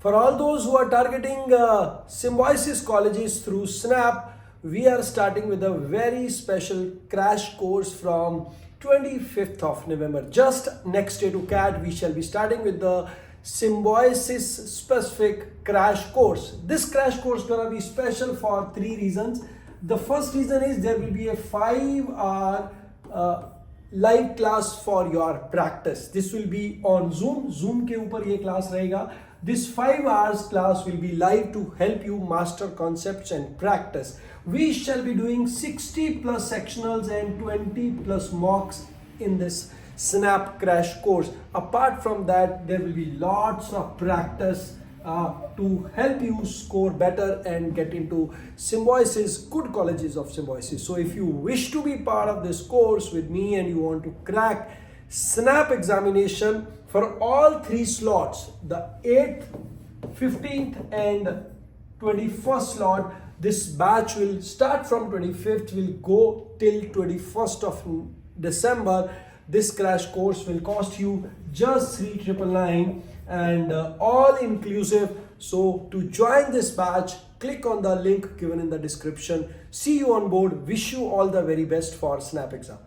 For all those who are targeting Symbiosis colleges through Snap, we are starting with a very special crash course from 25th of November. Just next day to CAT, we shall be starting with the Symbiosis specific crash course. This crash course is gonna be special for three reasons. The first reason is there will be a 5-hour live class for your practice. This will be on Zoom के ऊपर ये class रहेगा. This 5 hours class will be live to help you master concepts and practice. We shall be doing 60 plus sectionals and 20 plus mocks in this Snap crash course. Apart from that, there will be lots of practice to help you score better and get into Symbiosis, good colleges of Symbiosis. So if you wish to be part of this course with me and you want to crack Snap examination for all three slots, the 8th, 15th and 21st slot, this batch will start from 25th, will go till 21st of December. This crash course will cost you just 3,999 and all inclusive. So to join this batch, click on the link given in the description. See you on board. Wish you all the very best for Snap exam.